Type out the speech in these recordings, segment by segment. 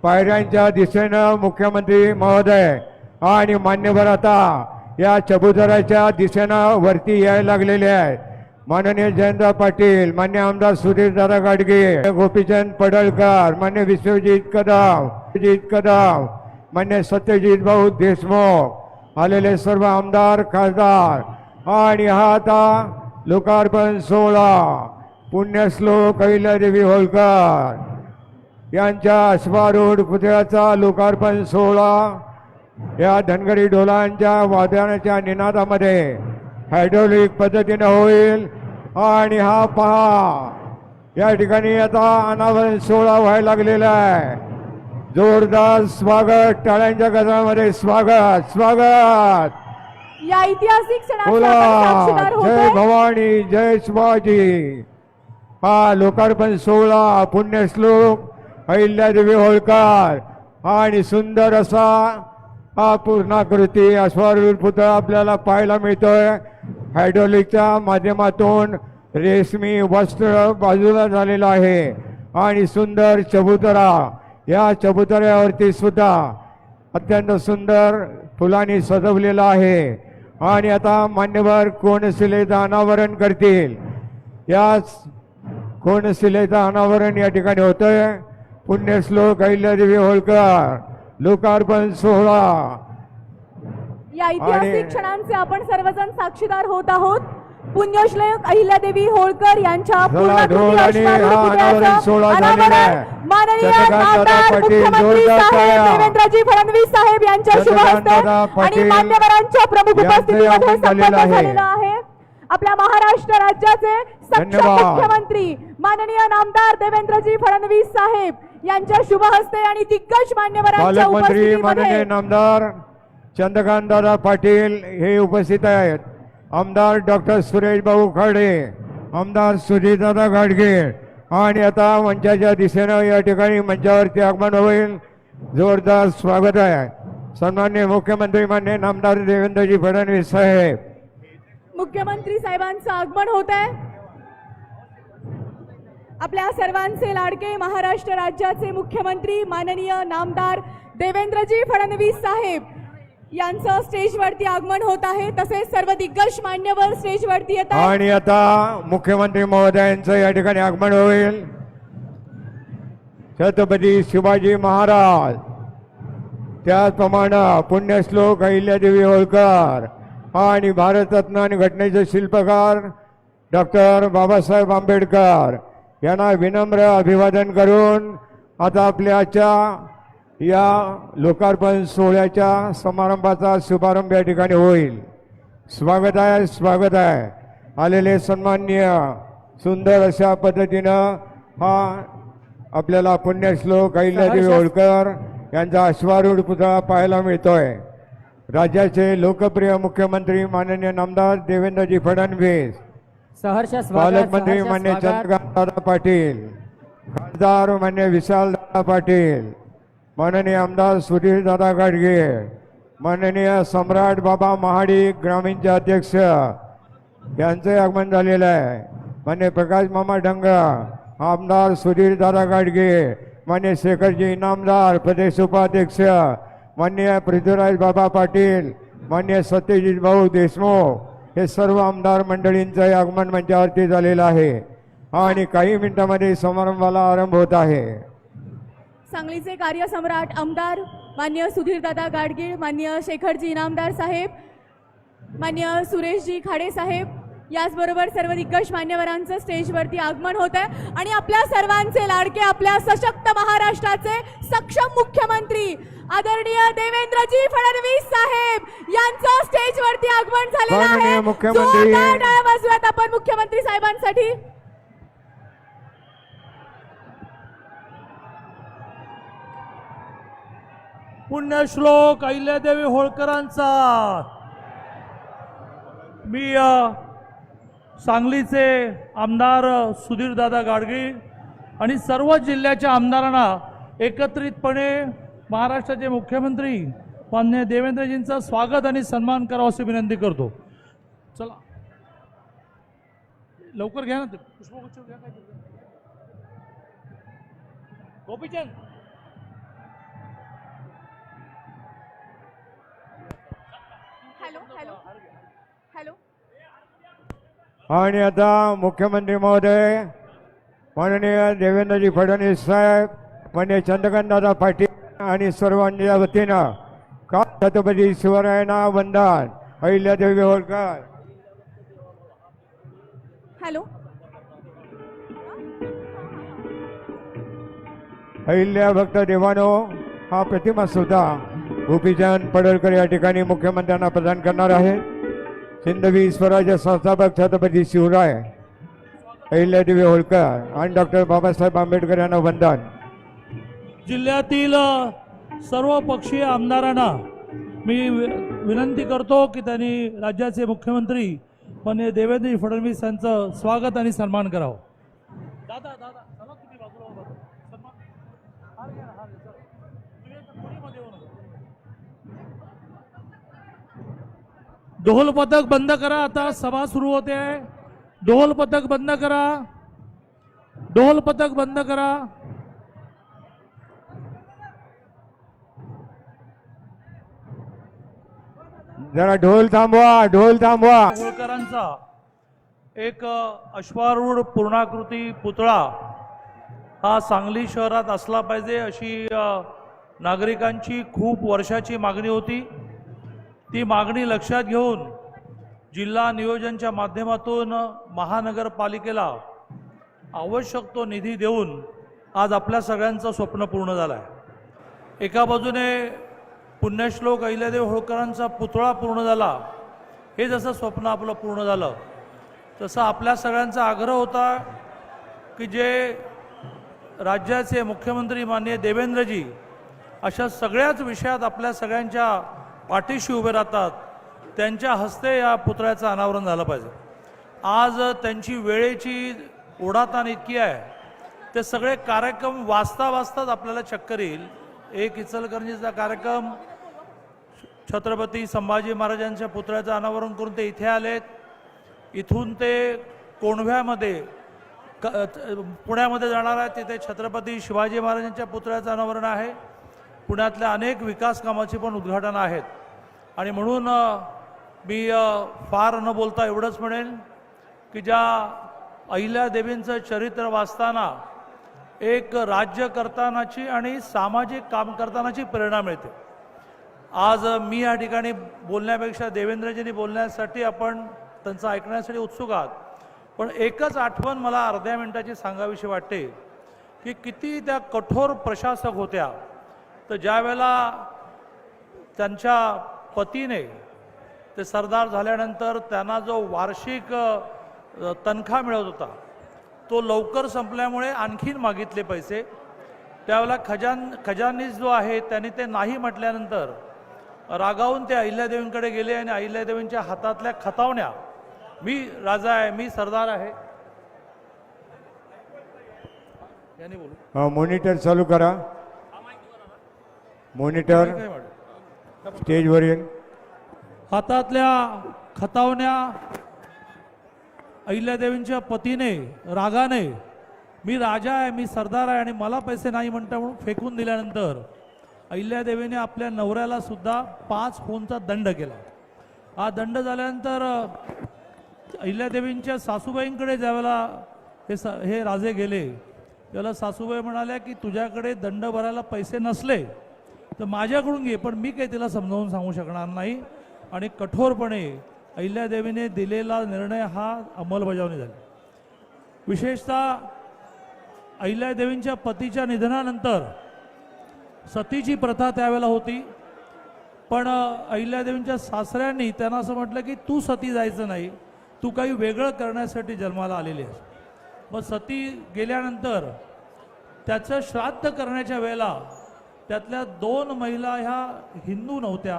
पायऱ्यांच्या दिशेनं मुख्यमंत्री महोदय आणि मान्यवर आता या चबुतराच्या दिशेनं वरती यायला लागलेले आहेत. माननीय जयंत पाटील, मान्य आमदार सुधीर दादा गाडगे, गोपीचंद पडळकर, मान्य विश्वजित कदम, मान्य सत्यजित भाऊ देशमुख, आलेले सर्व आमदार खासदार आणि हा आता लोकार्पण सोहळा पुण्यश्लोक अहिल्यादेवी होळकर यांच्या अश्वारूढ पुतळ्याचा लोकार्पण सोहळा या धनगरी ढोलांच्या वादनाच्या निनादामध्ये हायड्रोलिक पद्धतीने होईल. आणि हा पहा या ठिकाणी आता अनावरण सोहळा व्हायला लागलेला आहे. जोरदार स्वागत, टाळ्यांच्या गजरामध्ये स्वागत. या ऐतिहासिक जय भवानी, जय शिवाजी. हा लोकार्पण सोहळा पुण्यश्लोक अहिल्यादेवी होळकर आणि सुंदर असा हा पूर्णाकृती अश्वारूढ पुतळा आपल्याला पाहायला मिळतोय. हायड्रोलिकच्या माध्यमातून रेशमी वस्त्र बाजूला झालेला आहे आणि सुंदर चबुतरा, या चबुतऱ्यावरती सुद्धा अत्यंत सुंदर फुलांनी सजवलेला आहे. आणि आता मान्यवर कोनशिलेचं अनावरण करतील. या कोनशिलेचं अनावरण या ठिकाणी होतंय. पुण्यश्लोक अहिल्यादेवी होळकर लोकार्पण सोहळा. या ऐतिहासिक क्षणांचे आपण सर्वजण साक्षीदार होत आहोत. पुण्यश्लोक अहिल्यादेवी होळकर यांच्या माननीय आमदार मुख्यमंत्री साहेब देवेंद्रजी फडणवीस साहेब यांच्या शुभ हस्ते आणि मान्यवरांच्या प्रमुख उपस्थितीमध्ये संपन्न झालेला आहे. आपल्या महाराष्ट्र राज्याचे सक्षम मुख्यमंत्री माननीय नामदार देवेंद्रजी फडणवीस साहेब यांच्या शुभ हस्ते आणि दिग्गज मान्यवरांच्या उपस्थितीमध्ये माननीय नामदार चंद्रकांत दादा पाटील हे उपस्थित आहेत. आमदार डॉक्टर सुरेश भाऊ खडे, आमदार सुधीर दादा गाडगे आणि आता मंचाच्या दिशेनं या ठिकाणी मंचावरती आगमन होईल. जोरदार स्वागत आहे. सन्माननीय मुख्यमंत्री माननीय नामदार देवेंद्रजी फडणवीस साहेब. मुख्यमंत्री साहेबांचं आगमन होत आहे. आपल्या सर्वांचे लाडके महाराष्ट्र राज्याचे मुख्यमंत्री माननीय नामदार देवेंद्रजी फडणवीस साहेब यांचं स्टेजवरती आगमन होत आहे. तसेच सर्व दिग्गज मान्यवर स्टेजवरती येत आहेत. आणि आता मुख्यमंत्री महोदयांचं या ठिकाणी आगमन होईल. छत्रपती शिवाजी महाराज, त्याचप्रमाणे पुण्यश्लोक अहिल्यादेवी होळकर आणि भारतरत्न आणि घटनेचे शिल्पकार डॉक्टर बाबासाहेब आंबेडकर यांना विनम्र अभिवादन करून आता आपल्याच्या या लोकार्पण सोहळ्याच्या समारंभाचा शुभारंभ या ठिकाणी होईल. स्वागत आहे. आलेले सन्माननीय सुंदर अशा पद्धतीनं हा आपल्याला पुण्यश्लोक अहिल्यादेवी होळकर यांचा अश्वारूढ पुतळा पाहायला मिळतोय. राज्याचे लोकप्रिय मुख्यमंत्री माननीय नामदार देवेंद्रजी फडणवीस, पालकमंत्री मान्य चंद्रकांत दादा पाटील, खासदार मान्य विशाल दादा पाटील, माननीय आमदार सुधीर दादा गाडगे, माननीय सम्राट बाबा महाडिक ग्रामीणचे अध्यक्ष यांचे आगमन झालेलं आहे. मान्य प्रकाश मामा डंगा, आमदार सुधीर दादा गाडगे, मान्य शेखरजी इनामदार प्रदेश उपाध्यक्ष, मान्य पृथ्वीराज बाबा पाटील, मान्य सत्यजित भाऊ देशमुख हे सर्व आमदार मंडळींचं आगमन मंचावरती झालेलं आहे. आणि काही मिनिटांमध्ये समारंभाला आरंभ होत आहे. सांगलीचे कार्यसम्राट आमदार मान्य सुधीरदादा गाडगीळ, मान्य शेखरजी इनामदार साहेब, मान्य सुरेशजी खाडे साहेब याचबरोबर सर्व दिग्गज मान्यवरांचं स्टेजवरती आगमन होत आहे. आणि आपल्या सर्वांचे लाडके, आपल्या सशक्त महाराष्ट्राचे सक्षम मुख्यमंत्री आदरणीय देवेंद्रजी फडणवीस साहेब यांचं स्टेजवरती आगमन झालेलं आहे. जोरदार टाळ्या वाजवूयात आपण मुख्यमंत्री साहेबांसाठी. पुण्यश्लोक अहिल्यादेवी होळकरांचा. मी सांगलीचे आमदार सुधीरदादा गाडगे आणि सर्व जिल्ह्याच्या आमदारांना एकत्रितपणे महाराष्ट्राचे मुख्यमंत्री माननीय देवेंद्रजींचं स्वागत आणि सन्मान करावा अशी विनंती करतो. चला लवकर घ्या ना, पुष्पगुच्छ घ्या. काय गोपीचंद हॅलो हॅलो हॅलो. आणि आता मुख्यमंत्री महोदय माननीय देवेंद्रजी फडणवीस साहेब, माननीय चंद्रकांतदादा पाटील आणि सर्वांच्या वतीनं का छत्रपती शिवरायांना वंदन. अहिल्यादेवी होळकर. हॅलो. अहिल्या भक्त देवानो हा प्रतिमा सुद्धा गोपीचंद पडळकर या ठिकाणी मुख्यमंत्र्यांना प्रदान करणार आहे. सिंधवी स्वराज्य संस्थापक छत्रपती शिवराय, अहिल्यादेवी होळकर आणि डॉक्टर बाबासाहेब आंबेडकर यांना वंदन. जिल्ह्यातील सर्व पक्षीय आमदारांना मी विनंती करतो की त्यांनी राज्याचे मुख्यमंत्री माननीय देवेंद्र फडणवीस यांचं स्वागत आणि सन्मान करावं. दादा दादा चला तुम्ही बाजूला उभा राहा. सन्मान हार घ्या ना, हार घ्या. चला. तुम्ही आता कोणीमध्ये येऊ नका. ढोल पथक बंद करा. आता सभा सुरू होते आहे. ढोल पथक बंद करा. ढोल पथक बंद करा. जरा ढोल थांबवा, ढोल थांबवा. होळकरांचा एक अश्वारूढ पूर्णाकृती पुतळा हा सांगली शहरात असला पाहिजे अशी नागरिकांची खूप वर्षाची मागणी होती. ती मागणी लक्षात घेऊन जिल्हा नियोजनच्या माध्यमातून महानगरपालिकेला आवश्यक तो निधी देऊन आज आपल्या सगळ्यांचं स्वप्न पूर्ण झालं आहे. एका बाजूने पुण्यश्लोक अहिल्यादेवी होळकरांचा पुतळा पूर्ण झाला, हे जसं स्वप्न आपलं पूर्ण झालं तसं आपल्या सगळ्यांचा आग्रह होता की जे राज्याचे मुख्यमंत्री माननीय देवेंद्रजी अशा सगळ्याच विषयात आपल्या सगळ्यांच्या पाठीशी उभे राहतात, त्यांच्या हस्ते या पुतळ्याचं अनावरण झालं पाहिजे. आज त्यांची वेळेची ओढाताण इतकी आहे, ते सगळे कार्यक्रम वाचता वाचताच आपल्याला चक्कर येईल. एक इचलकरंजीचा कार्यक्रम छत्रपती संभाजी महाराजांच्या पुतळ्याचं अनावरण करून ते इथे आलेत. इथून ते कोंढव्यामध्ये पुण्यामध्ये जाणार आहेत, तिथे छत्रपती शिवाजी महाराजांच्या पुतळ्याचं अनावरण आहे. पुण्यातल्या अनेक विकास कामाची पण उद्घाटन आहेत. आणि म्हणून मी फार न बोलता एवढंच म्हणेन की ज्या अहिल्यादेवींचं चरित्र वाचताना एक राज्य करतानाची आणि सामाजिक काम करतानाची प्रेरणा मिळते. आज मी या ठिकाणी बोलण्यापेक्षा देवेंद्रजींनी बोलण्यासाठी आपण त्यांचं ऐकण्यासाठी उत्सुक आहात. पण एकच आठवण मला अर्ध्या मिनिटाची सांगावीशी वाटते की किती त्या कठोर प्रशासक होत्या. तर ज्या वेळेला त्यांच्या पतीने ते सरदार झाल्यानंतर त्यांना जो वार्षिक तनखा मिळत होता तो लवकर संपल्यामुळे आणखीन मागितले पैसे. त्यावेळेला खजानीस जो आहे त्यांनी ते नाही म्हटल्यानंतर रागावून ते अहिल्यादेवींकडे गेले आणि अहिल्यादेवींच्या हातातल्या खतावण्या, मी राजा आहे, मी सरदार आहे, यांनी बोलू. मॉनिटर चालू करा. मॉनिटर स्टेजवरील हातातल्या खतावण्या अहिल्यादेवींच्या पतीने रागाने मी राजा आहे, मी सरदार आहे आणि मला पैसे नाही म्हणता म्हणून फेकून दिल्यानंतर अहिल्यादेवीने आपल्या नवऱ्याला सुद्धा 5 खूनचा दंड केला. हा दंड झाल्यानंतर अहिल्यादेवींच्या सासूबाईंकडे ज्यावेळेला हे राजे गेले त्याला सासूबाई म्हणाल्या की तुझ्याकडे दंड भरायला पैसे नसले तर माझ्याकडून घे, पण मी काही तिला समजावून सांगू शकणार नाही. आणि कठोरपणे अहिल्यादेवीने दिलेला निर्णय हा अंमलबजावणी झाली. विशेषतः अहिल्यादेवींच्या पतीच्या निधनानंतर सतीची प्रथा त्यावेळेला होती, पण अहिल्यादेवींच्या सासऱ्यांनी त्यांना असं म्हटलं की तू सती जायचं नाही, तू काही वेगळं करण्यासाठी जन्माला आलेली आहेस. मग सती गेल्यानंतर त्याचं श्राद्ध करण्याच्या वेळेला त्यातल्या 2 महिला ह्या हिंदू नव्हत्या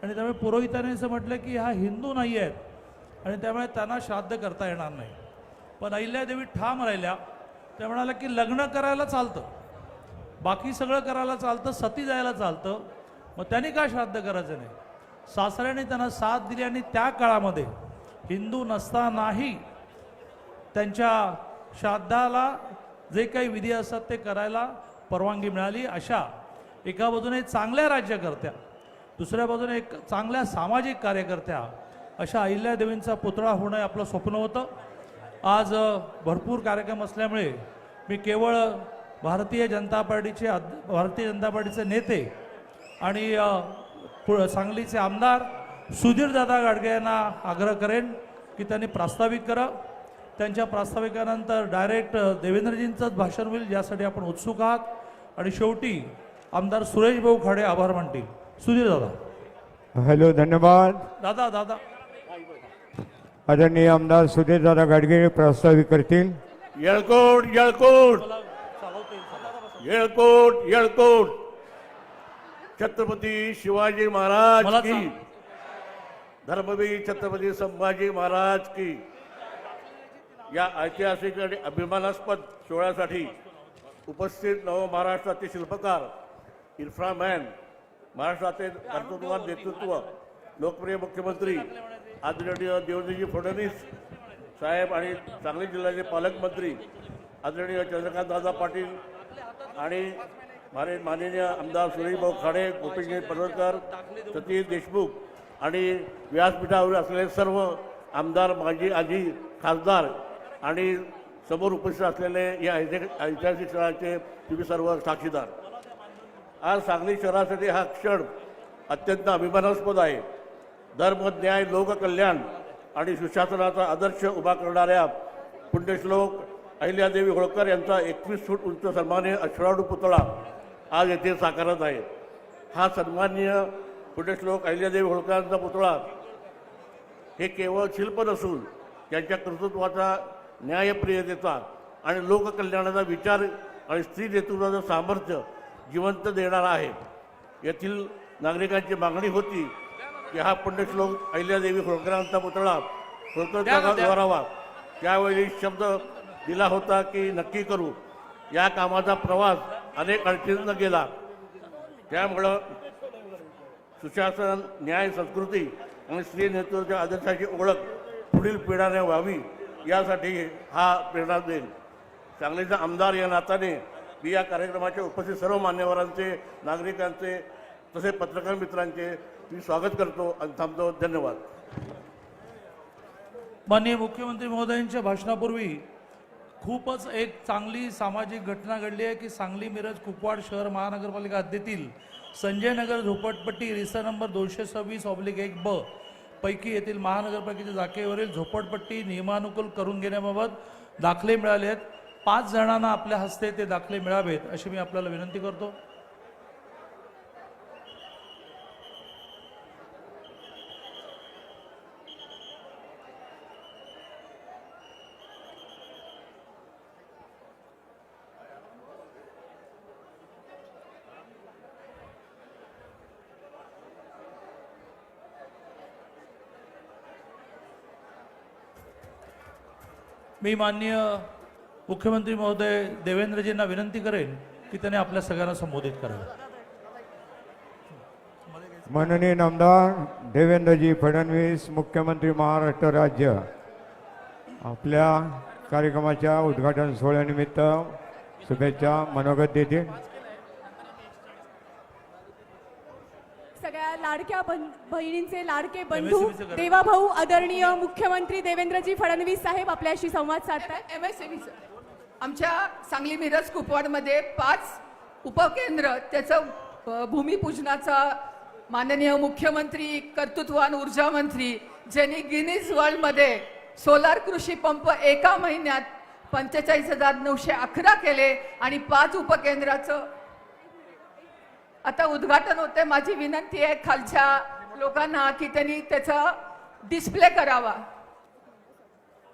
आणि त्यामुळे पुरोहिताने असं म्हटलं की ह्या हिंदू नाही आहेत आणि त्यामुळे त्यांना श्राद्ध करता येणार नाही. पण अहिल्यादेवी ठाम राहिल्या. त्या म्हणाल्या की लग्न करायला चालतं, बाकी सगळं करायला चालतं, सती जायला चालतं, मग त्यांनी काय श्राद्ध करायचं नाही. सासऱ्याने त्यांना साथ दिली आणि त्या काळामध्ये हिंदू नसतानाही त्यांच्या श्राद्धाला जे काही विधी असतात ते करायला परवानगी मिळाली अशा एका बाजूने चांगल्या राज्यकर्त्या, दुसऱ्या बाजूने एक चांगल्या सामाजिक कार्यकर्त्या अशा अहिल्यादेवींचा पुतळा होणं हे आपलं स्वप्न होतं. आज भरपूर कार्यक्रम असल्यामुळे मी केवळ भारतीय जनता पार्टीचे नेते आणि सांगलीचे आमदार सुधीरदादा गाडगे यांना आग्रह करेन की त्यांनी प्रास्ताविक करा. त्यांच्या प्रास्ताविकानंतर डायरेक्ट देवेंद्रजींचंच भाषण होईल, यासाठी आपण उत्सुक आहात. आणि शेवटी आमदार सुरेश भाऊ खाडे आभार मानतील. सुधीर दादा. हॅलो, धन्यवाद. दादा आदरणीय आमदार सुधीरदादा गाडगे प्रास्ताविक करतील. येळकोट येळकोट येळकोट येळकोट छत्रपती शिवाजी महाराज मला की, धर्मवीर छत्रपती संभाजी महाराज की. या ऐतिहासिक आणि अभिमानास्पद सोहळ्यासाठी उपस्थित नवमहाराष्ट्राचे शिल्पकार, इन्फ्रामॅन, महाराष्ट्राचे कर्तृत्ववान नेतृत्व, लोकप्रिय मुख्यमंत्री आदरणीय देवेंद्रजी फडणवीस साहेब आणि सांगली जिल्ह्याचे पालकमंत्री आदरणीय चंद्रकांतदादा पाटील आणि माननीय आमदार सुरेशभाऊ खाडे, गोपीचंद पडळकर, सतीश देशमुख आणि व्यासपीठावर असलेले सर्व आमदार, माजी आजी खासदार आणि समोर उपस्थित असलेले या ऐतिहासिक क्षणाचे तुम्ही सर्व साक्षीदार. आज सांगली शहरासाठी हा क्षण अत्यंत अभिमानास्पद आहे. धर्म, न्याय, लोककल्याण आणि सुशासनाचा आदर्श उभा करणाऱ्या पुण्यश्लोक अहिल्यादेवी होळकर यांचा 21 फूट उंच सन्माननीय अश्वारूढ पुतळा आज येथे साकारत आहे. हा सन्माननीय पुण्यश्लोक अहिल्यादेवी होळकरांचा पुतळा हे केवळ शिल्प नसून त्यांच्या कर्तृत्वाचा, न्यायप्रियतेचा आणि लोककल्याणाचा विचार आणि स्त्री नेतृत्वाचं सामर्थ्य जिवंत देणारा आहे. येथील नागरिकांची मागणी होती की हा पुण्यश्लोक अहिल्यादेवी होळकरांचा पुतळा होळकर काका उभारावा. त्यावेळी शब्द दिला होता की नक्की करू. या कामाचा प्रवास अनेक अडचणींना गेला. त्यामुळं सुशासन, न्याय, संस्कृती आणि स्त्री नेतृत्वाच्या आदर्शाची ओळख पुढील पिढ्याने व्हावी यासाठी हा प्रेरणा देईल. सांगलीचा आमदार या नात्याने मी या कार्यक्रमाच्या उपस्थित सर्व मान्यवरांचे, नागरिकांचे तसेच पत्रकार मित्रांचे मी स्वागत करतो आणि थांबतो. धन्यवाद. माननीय मुख्यमंत्री महोदयांच्या भाषणापूर्वी खूपच एक चांगली सामाजिक घटना घडली आहे की सांगली, मिरज, कुपवाड शहर महानगरपालिका हद्दीतील संजय नगर झोपडपट्टी रिसा नंबर 226/1 पैकी येथील महानगरपालिकेच्या जागेवरील झोपडपट्टी नियमानुकूल करून घेण्याबाबत दाखले मिळाले आहेत. 5 जणांना आपल्या हस्ते ते दाखले मिळावेत अशी मी आपल्याला विनंती करतो. मी माननीय मुख्यमंत्री महोदय देवेंद्रजींना विनंती करेन की त्यांनी आपल्या सगळ्यांना संबोधित करावे. माननीय आमदार देवेंद्रजी फडणवीस, मुख्यमंत्री महाराष्ट्र राज्य, आपल्या कार्यक्रमाच्या उद्घाटन सोहळ्यानिमित्त शुभेच्छा मनोगत देतील. सगळ्या लाडक्या बहिणींचे लाडके बंधू देवाभाऊ आदरणीय मुख्यमंत्री देवेंद्रजी फडणवीस साहेब आपल्याशी संवाद साधतात. MSME आमच्या सांगली, मिरज, कुपवाडमध्ये 5 उपकेंद्र, त्याचं भूमिपूजनाचा माननीय मुख्यमंत्री, कर्तृत्ववान ऊर्जा मंत्री, ज्यांनी गिनीज वर्ल्डमध्ये सोलार कृषी पंप एका महिन्यात 45,911 केले आणि 5 उपकेंद्राचं आता उद्घाटन होते. माझी विनंती आहे खालच्या लोकांना की त्यांनी त्याचा डिस्प्ले करावा.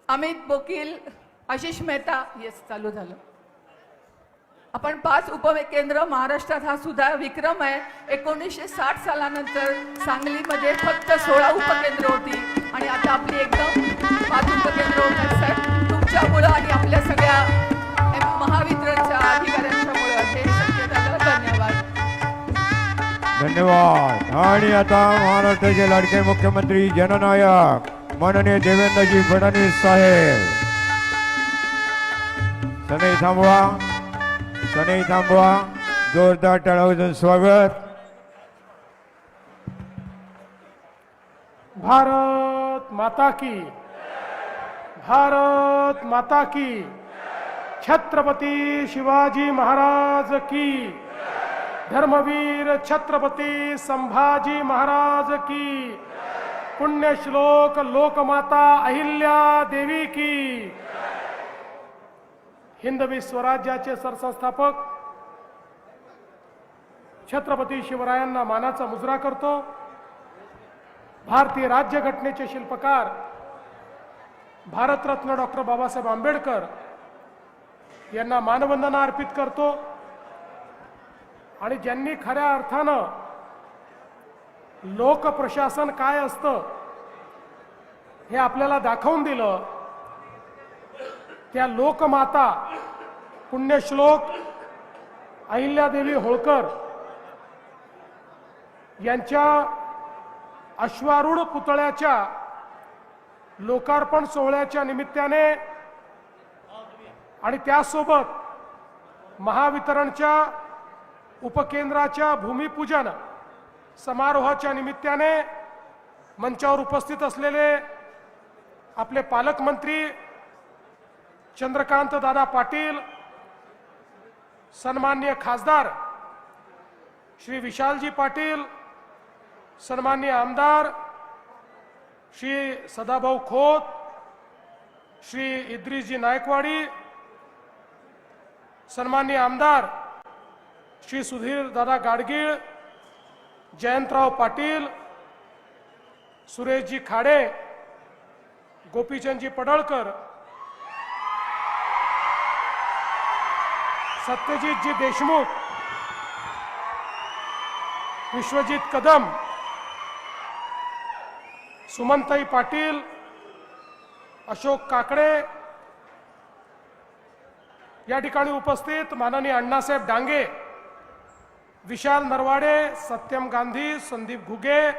अमित बोकील, आशिष मेहता, येस चालू झालं. आपण 5 उपकेंद्र महाराष्ट्रात, हा सुद्धा विक्रम आहे. 1960 सालानंतर सांगलीमध्ये फक्त 16 उपकेंद्र होती आणि आता आपली एकदम 5 उपकेंद्र होतात. साहेब तुमच्यामुळं आणि आपल्या सगळ्या महावितरणच्या अधिकाऱ्यांच्यामुळं हे शक्य झालं. धन्यवाद. धन्यवाद. आणि आता महाराष्ट्राचे लाडके मुख्यमंत्री, जननायक माननीय देवेंद्रजी फडणवीस साहेब. सनई थांबवा. सनई थांबवा. जोरदार टाळ्यावाजून स्वागत. भारत माता की, भारत माता की, छत्रपती शिवाजी महाराज की, धर्मवीर छत्रपती संभाजी महाराज की, पुण्यश्लोक लोकमाता अहिल्या देवी की. हिंदवी स्वराज्याचे सरसंस्थापक छत्रपती शिवरायांना मानाचा मुजरा करतो. भारतीय राज्यघटनेचे शिल्पकार भारतरत्न डॉक्टर बाबासाहेब आंबेडकर यांना मानवंदना अर्पित करतो. आणि ज्यांनी खऱ्या अर्थानं लोकप्रशासन काय असतं हे आपल्याला दाखवून दिलं, त्या लोकमाता पुण्यश्लोक अहिल्यादेवी होळकर यांच्या अश्वारूढ पुतळ्याच्या लोकार्पण सोहळ्याच्या निमित्ताने आणि त्यासोबत महावितरणच्या उपकेंद्राच्या भूमिपूजन समारोहाच्या निमित्ताने मंचावर उपस्थित असलेले आपले पालकमंत्री चंद्रकांत दादा पाटील, सन्माननीय खासदार श्री विशालजी पाटील, सन्माननीय आमदार श्री सदाभाऊ खोत, श्री इद्रिसजी नायकवाडी, सन्माननीय आमदार श्री सुधीर दादा गाडगीळ, जयंतराव पाटील, सुरेशजी खाडे, गोपीचंदजी पडळकर, सत्यजितजी देशमुख, विश्वजित कदम, सुमनताई पाटील, अशोक काकडे, या ठिकाणी उपस्थित माननीय अण्णासाहेब डांगे, विशाल नरवाडे, सत्यम गांधी, संदीप घुगे,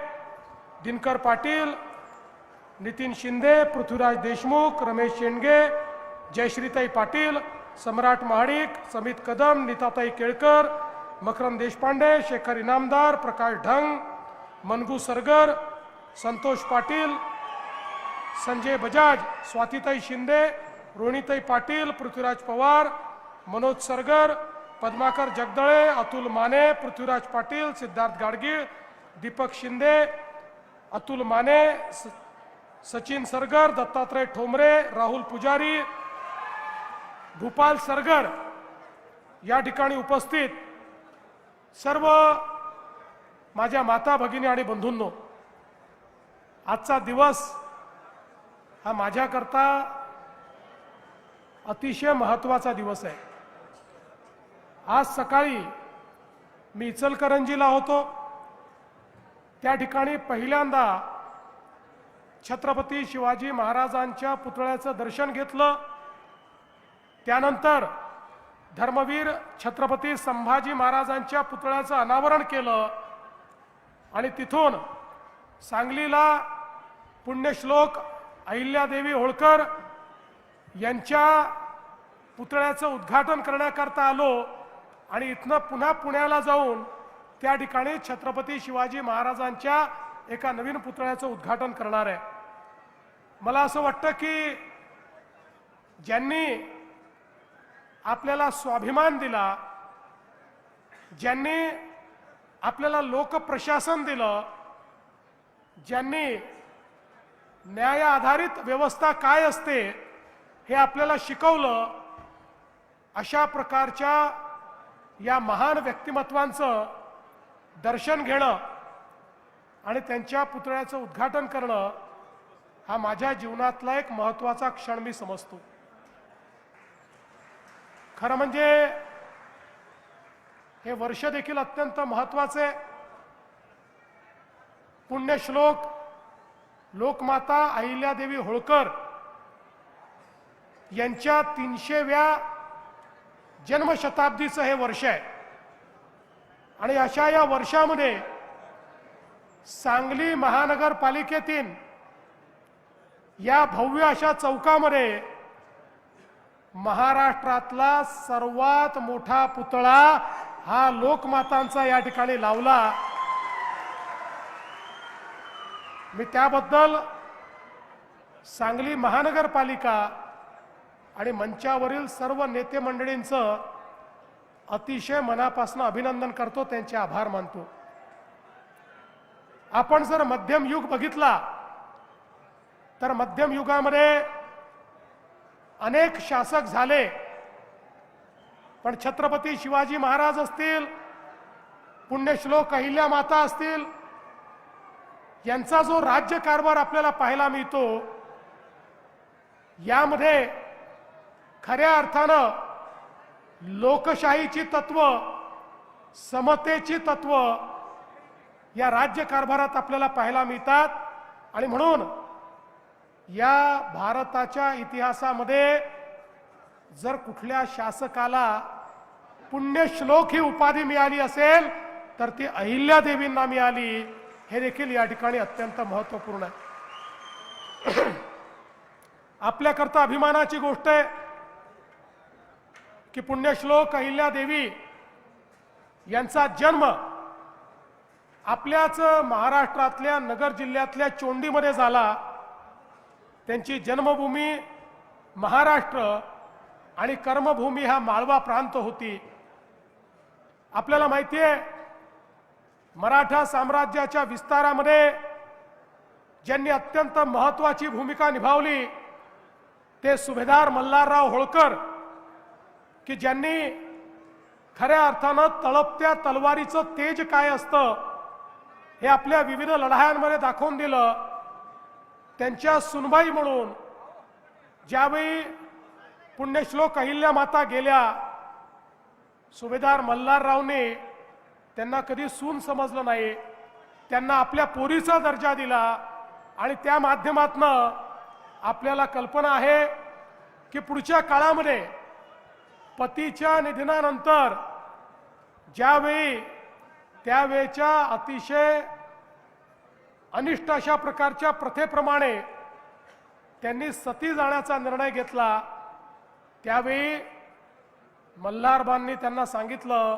दिनकर पाटील, नितीन शिंदे, पृथ्वीराज देशमुख, रमेश शेंडगे, जयश्रीताई पाटील, सम्राट महाडिक, समित कदम, नीताताई केळकर, मकरंद देशपांडे, शेखर इनामदार, प्रकाश ढंग, मनगू सरगर, संतोष पाटील, संजय बजाज, स्वातीताई शिंदे, रोहिणीताई पाटील, पृथ्वीराज पवार, मनोज सरगर, पद्माकर जगदळे, अतुल माने, पृथ्वीराज पाटील, सिद्धार्थ गाडगीळ, दीपक शिंदे, अतुल माने, सचिन सरगर, दत्तात्रय ठोंबरे, राहुल पुजारी, भूपाल सरगर, या ठिकाणी उपस्थित सर्व माझ्या माता भगिनी आणि बंधूंनो, आजचा दिवस हा माझ्याकरता अतिशय महत्त्वाचा दिवस आहे. आज सकाळी मी इचलकरंजीला होतो. त्या ठिकाणी पहिल्यांदा छत्रपती शिवाजी महाराजांच्या पुतळ्याचं दर्शन घेतलं. त्यानंतर धर्मवीर छत्रपती संभाजी महाराजांच्या पुतळ्याचं अनावरण केलं आणि तिथून सांगलीला पुण्यश्लोक अहिल्यादेवी होळकर यांच्या पुतळ्याचं उद्घाटन करण्याकरता आलो आणि इथनं पुन्हा पुण्याला जाऊन त्या ठिकाणी छत्रपती शिवाजी महाराजांच्या एका नवीन पुतळ्याचं उद्घाटन करणार आहे. मला असं वाटतं की ज्यांनी आपल्याला स्वाभिमान दिला, ज्यांनी आपल्याला लोकप्रशासन दिलं, ज्यांनी न्याय आधारित व्यवस्था काय असते हे आपल्याला शिकवलं, अशा प्रकारच्या या महान व्यक्तिमत्वांचं दर्शन घेणं आणि त्यांच्या पुतळ्याचं उद्घाटन करणं हा माझ्या जीवनातला एक महत्त्वाचा क्षण मी समजतो. खरं म्हणजे हे वर्ष देखील अत्यंत महत्त्वाचे. पुण्यश्लोक लोकमाता अहिल्यादेवी होळकर यांच्या 300व्या जन्मशताब्दीचं हे वर्ष आहे आणि अशा या वर्षामध्ये सांगली महानगरपालिकेतील या भव्य अशा चौकामध्ये महाराष्ट्रातला सर्वात मोठा पुतळा हा लोकमातांचा या ठिकाणी लावला। मी त्याबद्दल सांगली महानगरपालिका आणि मंचावरील सर्व नेते मंडळींचं अतिशय मनापासून अभिनंदन करतो, त्यांचे आभार मानतो। आपण जर मध्यम युग बघितला तर मध्यम युगामध्ये अनेक शासक झाले, पण छत्रपती शिवाजी महाराज असतील, पुण्यश्लोक अहिल्या माता असतील, यांचा जो राज्यकारभार आपल्याला पाहायला मिळतो, यामध्ये खऱ्या अर्थानं लोकशाहीची तत्व, समतेची तत्व या राज्यकारभारात आपल्याला पाहायला मिळतात। आणि म्हणून या भारताच्या इतिहासामध्ये जर कुठल्या शासकाला पुण्यश्लोक ही उपाधी मिळाली असेल तर ती अहिल्यादेवींना मिळाली, हे देखील या ठिकाणी अत्यंत महत्त्वपूर्ण आहे। आपल्याकरता अभिमानाची गोष्ट आहे की पुण्यश्लोक अहिल्यादेवी यांचा जन्म आपल्याच महाराष्ट्रातल्या नगर जिल्ह्यातल्या चोंडीमध्ये झाला। त्यांची जन्मभूमी महाराष्ट्र आणि कर्मभूमी हा माळवा प्रांत होती। आपल्याला माहिती आहे, मराठा साम्राज्याच्या विस्तारामध्ये ज्यांनी अत्यंत महत्त्वाची भूमिका निभावली ते सुभेदार मल्हारराव होळकर, की ज्यांनी खऱ्या अर्थानं तळपत्या तलवारीचं तेज काय असतं हे आपल्या विविध लढायांमध्ये दाखवून दिलं। त्यांच्या सुनबाई म्हणून ज्यावेळी पुण्यश्लोक अहिल्या माता गेल्या, सुभेदार मल्हाररावने त्यांना कधी सून समजलं नाही, त्यांना आपल्या पोरीचा दर्जा दिला। आणि त्या माध्यमातनं आपल्याला कल्पना आहे की पुढच्या काळामध्ये पतीच्या निधनानंतर ज्यावेळी त्यावेळच्या अतिशय अनिष्ट अशा प्रकारच्या प्रथेप्रमाणे त्यांनी सती जाण्याचा निर्णय घेतला, त्यावेळी मल्हारबांनी त्यांना सांगितलं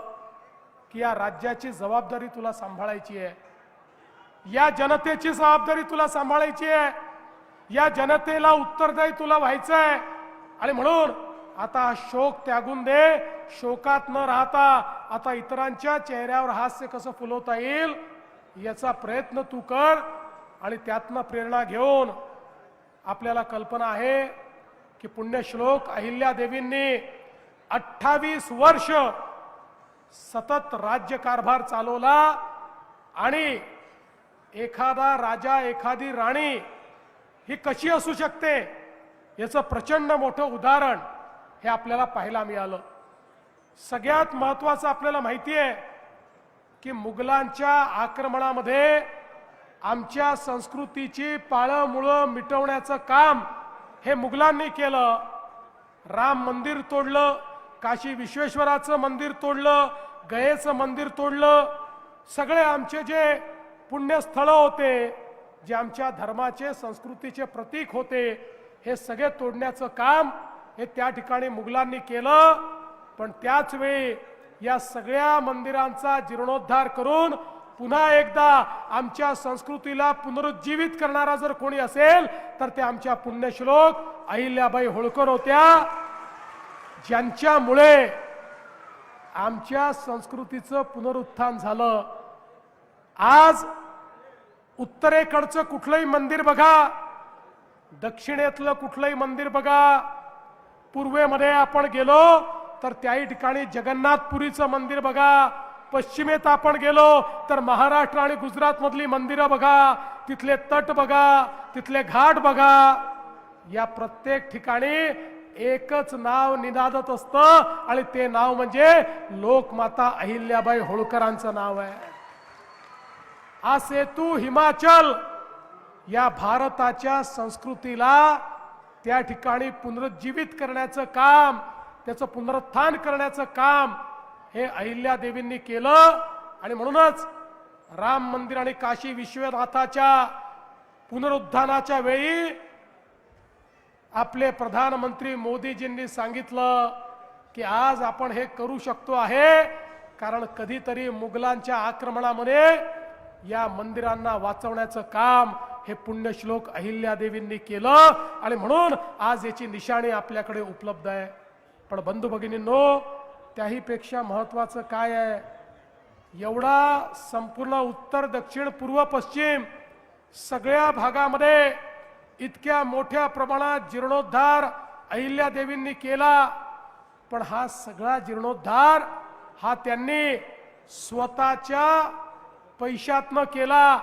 की या राज्याची जबाबदारी तुला सांभाळायची आहे, या जनतेची जबाबदारी तुला सांभाळायची आहे, या जनतेला उत्तरदायी तुला व्हायचं आहे। आणि म्हणून आता शोक त्यागून दे, शोकात न राहता आता इतरांच्या चेहऱ्यावर हास्य कसं फुलवता येईल याचा प्रयत्न तू कर। आणि त्यातनं प्रेरणा घेऊन आपल्याला कल्पना आहे की पुण्यश्लोक अहिल्यादेवींनी 28 वर्ष सतत राज्यकारभार चालवला। आणि एखादा राजा एखादी राणी ही कशी असू शकते याचं प्रचंड मोठं उदाहरण हे आपल्याला पाहायला मिळालं। सगळ्यात महत्त्वाचं आपल्याला माहिती आहे की मुघलांच्या आक्रमणामध्ये आमच्या संस्कृतीची पाळंमुळं मिटवण्याचं काम हे मुघलांनी केलं। राम मंदिर तोडलं, काशी विश्वेश्वराचं मंदिर तोडलं, गयेचं मंदिर तोडलं, सगळे आमचे जे पुण्यस्थळं होते, जे आमच्या धर्माचे संस्कृतीचे प्रतीक होते, हे सगळे तोडण्याचं काम हे त्या ठिकाणी मुघलांनी केलं। पण त्याच वेळी या सगळ्या मंदिरांचा जीर्णोद्धार करून पुन्हा एकदा आमच्या संस्कृतीला पुनरुज्जीवित करणारा जर कोणी असेल तर ते आमच्या पुण्यश्लोक अहिल्याबाई होळकर होत्या, ज्यांच्यामुळे आमच्या संस्कृतीचं पुनरुत्थान झालं। आज उत्तरेकडचं कुठलंही मंदिर बघा, दक्षिणेतलं कुठलंही मंदिर बघा, पूर्वेमध्ये आपण गेलो तर त्याही ठिकाणी जगन्नाथपुरीचं मंदिर बघा, पश्चिमेत आपण गेलो तर महाराष्ट्र आणि गुजरात मधली मंदिरं बघा, तिथले तट बघा, तिथले घाट बघा, या प्रत्येक ठिकाणी एकच नाव निनादत असतं आणि ते नाव म्हणजे लोकमाता अहिल्याबाई होळकरांचं नाव आहे। हा सेतू हिमाचल या भारताच्या संस्कृतीला त्या ठिकाणी पुनरुज्जीवित करण्याचं काम, त्याचं पुनरुत्थान करण्याचं काम हे अहिल्यादेवींनी केलं। आणि म्हणूनच राम मंदिर आणि काशी विश्वनाथाच्या पुनरुत्थानाच्या वेळी आपले प्रधानमंत्री मोदीजींनी सांगितलं की आज आपण हे करू शकतो आहे कारण कधीतरी मुघलांच्या आक्रमणामध्ये या मंदिरांना वाचवण्याचं काम हे पुण्यश्लोक अहिल्यादेवींनी केलं आणि म्हणून आज याची निशाणी आपल्याकडे उपलब्ध आहे. पण बंधू भगिनींनो, त्याही पेक्षा महत्वाचं काय आहे, एवढा संपूर्ण उत्तर दक्षिण पूर्व पश्चिम सगळ्या भागामध्ये इतक्या मोठ्या प्रमाणात जीर्णोद्धार अहिल्यादेवींनी केला. पण हा सगळा जीर्णोद्धार हा त्यांनी स्वतःच्या पैशातनं केला.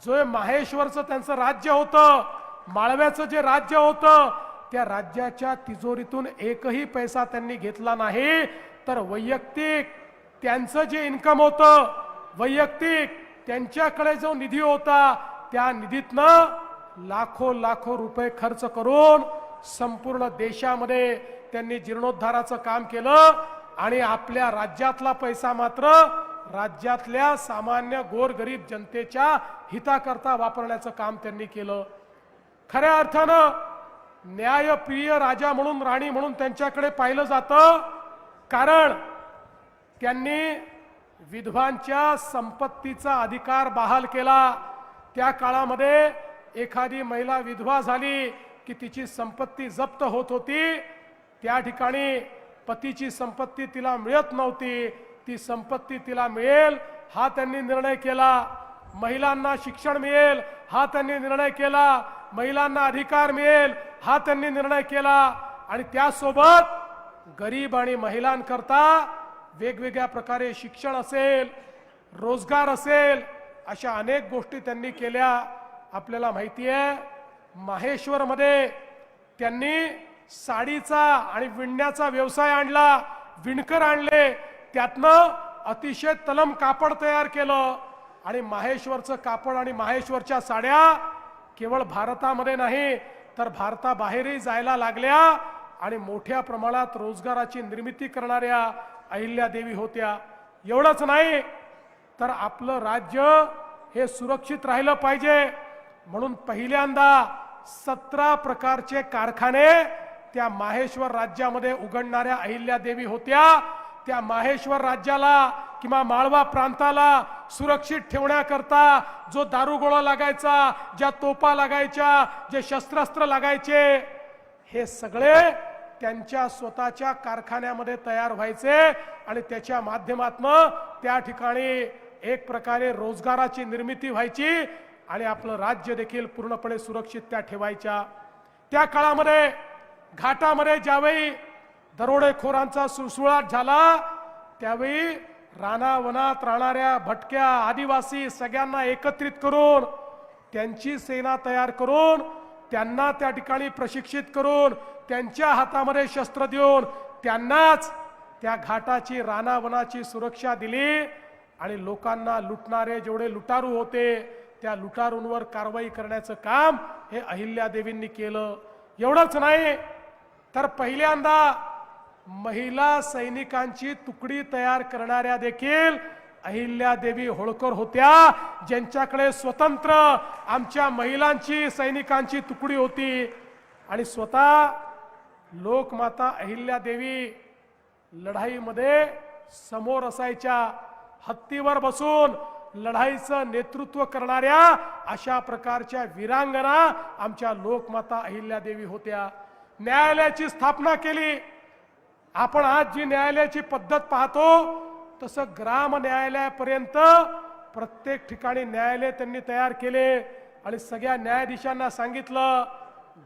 जो माहेश्वरचं त्यांचं राज्य होतं, माळव्याचं जे राज्य होतं, त्या राज्याच्या तिजोरीतून एकही पैसा त्यांनी घेतला नाही. तर वैयक्तिक त्यांचं जे इन्कम होतं, वैयक्तिक त्यांच्याकडे जो निधी होता, त्या निधीतनं लाखो रुपये खर्च करून संपूर्ण देशामध्ये त्यांनी जीर्णोद्धाराचं काम केलं आणि आपल्या राज्यातला पैसा मात्र राज्यातल्या सामान्य गोरगरीब जनतेच्या हिताकरता वापरण्याचं काम त्यांनी केलं. खऱ्या अर्थानं न्यायप्रिय राजा म्हणून, राणी म्हणून त्यांच्याकडे पाहिलं जातं, कारण त्यांनी विधवांच्या संपत्तीचा अधिकार बहाल केला. त्या काळामध्ये एखादी महिला विधवा झाली की तिची संपत्ती जप्त होत होती. त्या ठिकाणी पतीची संपत्ती तिला मिळत नव्हती, ती संपत्ती तिला मिळेल हा त्यांनी निर्णय केला. महिलांना शिक्षण मिळेल हा त्यांनी निर्णय केला. महिलांना अधिकार मिळेल हा त्यांनी निर्णय केला. आणि त्यासोबत गरीब आणि महिलांकरता वेगवेगळ्या प्रकारे शिक्षण असेल, रोजगार असेल, अशा अनेक गोष्टी त्यांनी केल्या. आपल्याला माहिती आहे, माहेश्वरमध्ये त्यांनी साडीचा आणि विणण्याचा व्यवसाय आणला, विणकर आणले, त्यातनं अतिशय तलम कापड तयार केलं. आणि माहेश्वरचं कापड आणि माहेश्वरच्या साड्या केवळ भारतामध्ये नाही तर भारताबाहेरही जायला लागल्या आणि मोठ्या प्रमाणात रोजगाराची निर्मिती करणाऱ्या अहिल्यादेवी होत्या. एवढंच नाही तर आपलं राज्य हे सुरक्षित राहिलं पाहिजे म्हणून पहिल्यांदा 17 प्रकारचे कारखाने त्या माहेश्वर राज्यामध्ये उघडणाऱ्या अहिल्यादेवी होत्या. त्या माहेश्वर राज्याला किंवा माळवा प्रांताला सुरक्षित ठेवण्याकरता जो दारुगोळा लागायचा, ज्या तोफा लागायच्या, जे शस्त्रास्त्र लागायचे, हे सगळे त्यांच्या स्वतःच्या कारखान्यामध्ये तयार व्हायचे आणि त्याच्या माध्यमातून त्या ठिकाणी एक प्रकारे रोजगाराची निर्मिती व्हायची आणि आपलं राज्य देखील पूर्णपणे सुरक्षित त्या ठेवायच्या. त्या काळामध्ये घाटामध्ये ज्यावेळी दरोडेखोरांचा सुळसुळाट झाला, त्यावेळी रानावनात राहणाऱ्या भटक्या आदिवासी सगळ्यांना एकत्रित करून त्यांची सेना तयार करून त्यांना त्या ठिकाणी प्रशिक्षित करून त्यांच्या हातामध्ये शस्त्र देऊन त्यांनाच त्या घाटाची रानावनाची सुरक्षा दिली आणि लोकांना लुटणारे जेवढे लुटारू होते त्या लुटारूंवर कारवाई करण्याचं काम हे अहिल्यादेवींनी केलं. एवढंच नाही तर पहिल्यांदा महिला सैनिकांची तुकडी तयार करणाऱ्या देखील अहिल्यादेवी होळकर होत्या, ज्यांच्याकडे स्वतंत्र आमच्या महिलांची सैनिकांची तुकडी होती. आणि स्वतः लोकमाता अहिल्यादेवी लढाईमध्ये समोर असायच्या, हत्तीवर बसून लढाईचं नेतृत्व करणाऱ्या अशा प्रकारच्या वीरांगना आमच्या लोकमाता अहिल्यादेवी होत्या. न्यायालयाची स्थापना केली. आपण आज जी न्यायालयाची पद्धत पाहतो तसं ग्राम न्यायालयापर्यंत प्रत्येक ठिकाणी न्यायालय त्यांनी तयार केले आणि सगळ्या न्यायाधीशांना सांगितलं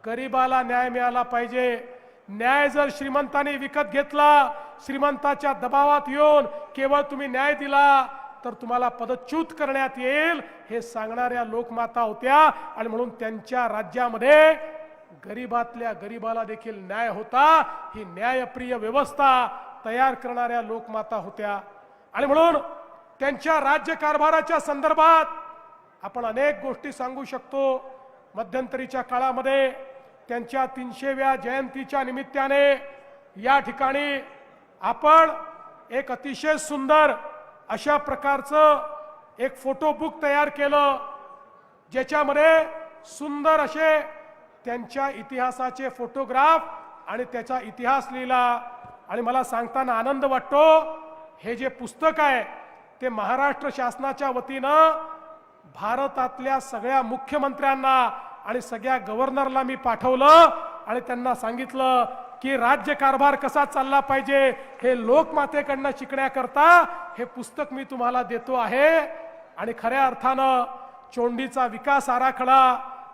गरिबाला न्याय मिळाला पाहिजे. न्याय जर श्रीमंतांनी विकत घेतला, श्रीमंताच्या दबावात येऊन केवळ तुम्ही न्याय दिला तर तुम्हाला पदच्युत करण्यात येईल हे सांगणाऱ्या लोकमाता होत्या. आणि म्हणून त्यांच्या राज्यामध्ये गरीबातल्या गरीबाला देखील न्याय होता. ही न्यायप्रिय व्यवस्था तयार करणाऱ्या लोकमाता होत्या. आणि म्हणून त्यांच्या राज्यकारभाराच्या संदर्भात आपण अनेक गोष्टी सांगू शकतो. मध्यंतरीच्या काळामध्ये त्यांच्या 300व्या जयंतीच्या निमित्ताने या ठिकाणी आपण एक अतिशय सुंदर अशा प्रकारचं एक फोटो बुक तयार केलं, ज्याच्यामध्ये सुंदर असे त्यांच्या इतिहासाचे फोटोग्राफ आणि त्याचा इतिहास लिहिला. आणि मला सांगताना आनंद वाटतो, हे जे पुस्तक आहे ते महाराष्ट्र शासनाच्या वतीनं भारतातल्या सगळ्या मुख्यमंत्र्यांना आणि सगळ्या गव्हर्नरला मी पाठवलं आणि त्यांना सांगितलं की राज्यकारभार कसा चालला पाहिजे हे लोकमातेकडनं शिकण्याकरता हे पुस्तक मी तुम्हाला देतो आहे. आणि खऱ्या अर्थानं चोंडीचा विकास आराखडा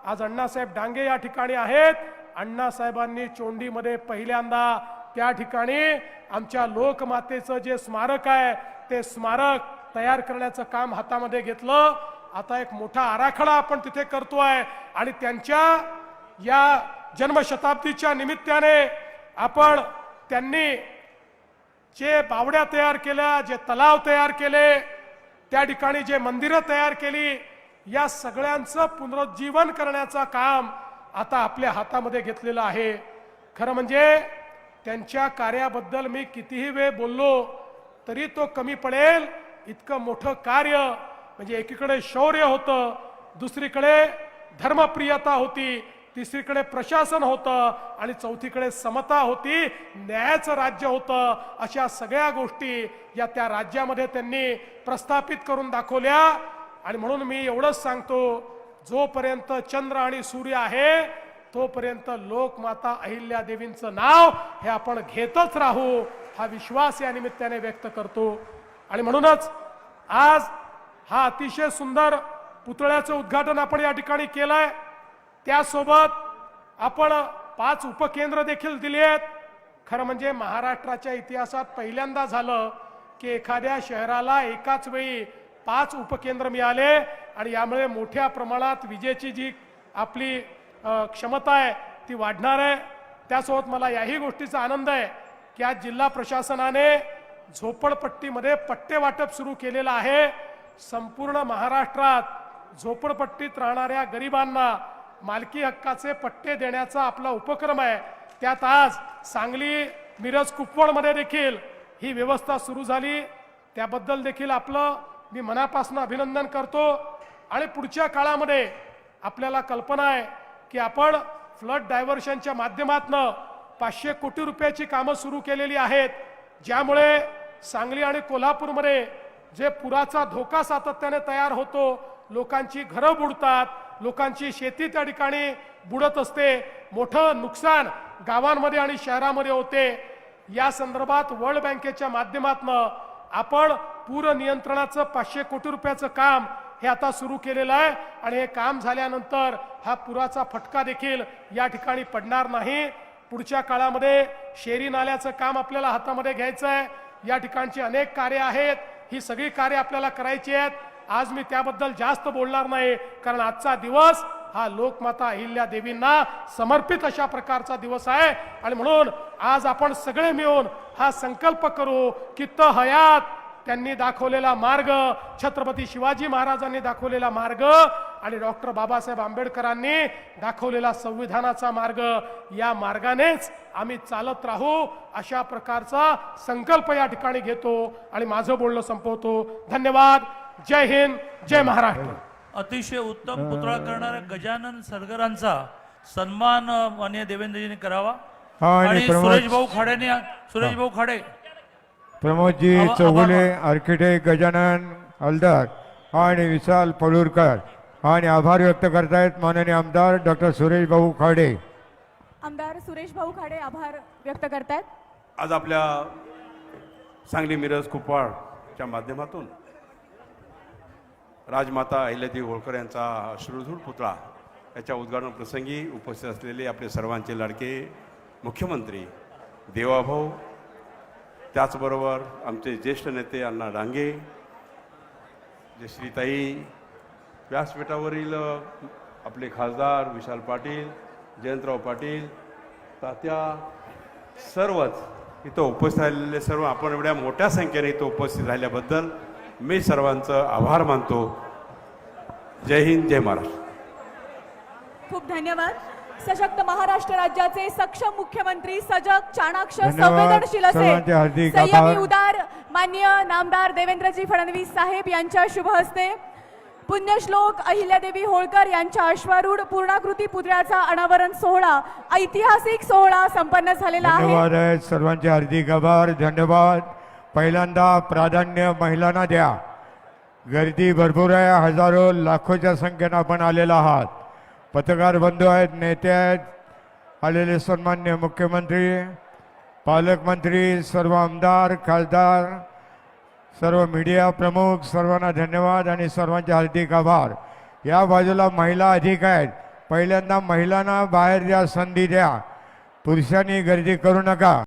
आज अण्णासाहेब डांगे या ठिकाणी आहेत. अण्णासाहेबांनी चोंडीमध्ये पहिल्यांदा त्या ठिकाणी आमच्या लोकमातेचं जे स्मारक आहे ते स्मारक तयार करण्याचं काम हातामध्ये घेतलं. आता एक मोठा आराखडा आपण तिथे करतोय आणि त्यांच्या या जन्मशताब्दीच्या निमित्ताने आपण त्यांनी जे बावड्या तयार केल्या, जे तलाव तयार केले, त्या ठिकाणी जे मंदिरं तयार केली, या सगळ्यांचं पुनरुज्जीवन करण्याचं काम आता आपल्या हातामध्ये घेतलेलं आहे. खरं म्हणजे त्यांच्या कार्याबद्दल मी कितीही वेळ बोललो तरी तो कमी पडेल. इतकं मोठं कार्य म्हणजे एकीकडे शौर्य होतं, दुसरीकडे धर्मप्रियता होती, तिसरीकडे प्रशासन होतं आणि चौथीकडे समता होती, न्यायाचं राज्य होतं. अशा सगळ्या गोष्टी या त्या राज्यामध्ये त्यांनी प्रस्थापित करून दाखवल्या. आणि म्हणून मी एवढंच सांगतो, जोपर्यंत चंद्र आणि सूर्य आहे तोपर्यंत लोकमाता अहिल्या देवींचं नाव हे आपण घेतच राहू, हा विश्वास या निमित्ताने व्यक्त करतो. आणि म्हणूनच आज हा अतिशय सुंदर पुतळ्याचं उद्घाटन आपण या ठिकाणी केलंय. त्यासोबत आपण 5 उपकेंद्र देखील दिली आहेत. खरं म्हणजे महाराष्ट्राच्या इतिहासात पहिल्यांदा झालं की एखाद्या शहराला एकाच वेळी 5 उपकेंद्र मिळाले आणि यामुळे मोठ्या प्रमाणात विजेची जी आपली क्षमता आहे ती वाढणार आहे. त्यासोबत मला याही गोष्टीचा आनंद आहे की आज जिल्हा प्रशासनाने झोपडपट्टीमध्ये पट्टे वाटप सुरू केलेलं आहे. संपूर्ण महाराष्ट्रात झोपडपट्टीत राहणाऱ्या गरिबांना मालकी हक्काचे पट्टे देण्याचा आपला उपक्रम आहे. त्यात आज सांगली, मिरज, कुपवाडमध्ये देखील ही व्यवस्था सुरू झाली. त्याबद्दल देखील आपलं मी मनापासून अभिनंदन करतो. आणि पुढच्या काळामध्ये आपल्याला कल्पना आहे की आपण फ्लड डायव्हर्शनच्या माध्यमातून 500 कोटी रुपयाची कामं सुरू केलेली आहेत, ज्यामुळे सांगली आणि कोल्हापूरमध्ये जे पुराचा धोका सातत्याने तयार होतो, लोकांची घरं बुडतात, लोकांची शेती त्या ठिकाणी बुडत असते, मोठं नुकसान गावांमध्ये आणि शहरामध्ये होते. या संदर्भात वर्ल्ड बँकेच्या माध्यमातून आपण पूर नियंत्रणाचं 500 कोटी रुपयाचं काम हे आता सुरू केलेलं आहे. आणि हे काम झाल्यानंतर हा पुराचा फटका देखील या ठिकाणी पडणार नाही. पुढच्या काळामध्ये शेरी नाल्याचं काम आपल्याला हातामध्ये घ्यायचं आहे. या ठिकाणची अनेक कार्य आहेत, ही सगळी कार्य आपल्याला करायची आहेत. आज मी त्याबद्दल जास्त बोलणार नाही, कारण आजचा दिवस हा लोकमाता अहिल्या देवींना समर्पित अशा प्रकारचा दिवस आहे. आणि म्हणून आज आपण सगळे मिळून हा संकल्प करू की हयात त्यांनी दाखवलेला मार्ग, छत्रपती शिवाजी महाराजांनी दाखवलेला मार्ग आणि डॉक्टर बाबासाहेब आंबेडकरांनी दाखवलेला संविधानाचा मार्ग, या मार्गानेच आम्ही चालत राहू, अशा प्रकारचा संकल्प या ठिकाणी घेतो. आणि माझं बोलणं संपवतो. धन्यवाद. जय हिंद, जय महाराष्ट्र. अतिशय उत्तम पुतळा करणाऱ्या गजानन सरगरांचा सन्मान माननीय देवेंद्रजींनी करावा. आणि सुरेश भाऊ खाडे प्रमोदजी चौगुले, आर्किटेक्ट गजानन हलदार आणि विशाल पलुरकर आणि आभार व्यक्त करतायत माननीय आमदार डॉक्टर सुरेश भाऊ खाडे. आमदार सुरेश भाऊ खाडे आभार व्यक्त करतायत. आज आपल्या सांगली, मिरज, कुपवाडच्या माध्यमातून राजमाता अहिल्यादेवी होळकर यांचा अश्रुधूर पुतळा याच्या उद्घाटन प्रसंगी उपस्थित असलेले आपले सर्वांचे लाडके मुख्यमंत्री देवाभाऊ, त्याचबरोबर आमचे ज्येष्ठ नेते अण्णा डांगे, जे श्रीताई, व्यासपीठावरील आपले खासदार विशाल पाटील, जयंतराव पाटील, तात्या, सर्वच इथं उपस्थित राहिलेले सर्व, आपण एवढ्या मोठ्या संख्येने इथं उपस्थित राहिल्याबद्दल मी सर्वांचं आभार मानतो. जय हिंद, जय महाराष्ट्र. खूप धन्यवाद. सशक्त महाराष्ट्र राज्याचे सक्षम मुख्यमंत्री, सजग, चाणाक्ष, धन्यवाद. संवेदनशील असे सर्वांचे हार्दिक संयमी, आभार. उदार माननीय नामदार देवेंद्रजी फडणवीस साहेब यांच्या शुभ हस्ते पुण्यश्लोक अहिल्यादेवी होळकर यांच्या अश्वारूढ पूर्णाकृती पुतळ्याचा अनावरण सोहळा ऐतिहासिक सोहळा संपन्न झालेला आहे. धन्यवाद आहेत सर्वांचे हार्दिक आभार. धन्यवाद. पहिल्यांदा प्राधान्य महिलांना द्या. गर्दी भरपूर आहे. हजारो लाखोच्या संख्येनं आपण आलेला आहात. पत्रकार बंधू आहेत, नेते आहेत, आलेले सन्मान्य मुख्यमंत्री, पालकमंत्री, सर्व आमदार, खासदार, सर्व मीडिया प्रमुख, सर्वांना धन्यवाद आणि सर्वांचे हार्दिक आभार. या बाजूला महिला अधिक आहेत. पहिल्यांदा महिलांना बाहेर द्या, संधी द्या. पुरुषांनी गर्दी करू नका.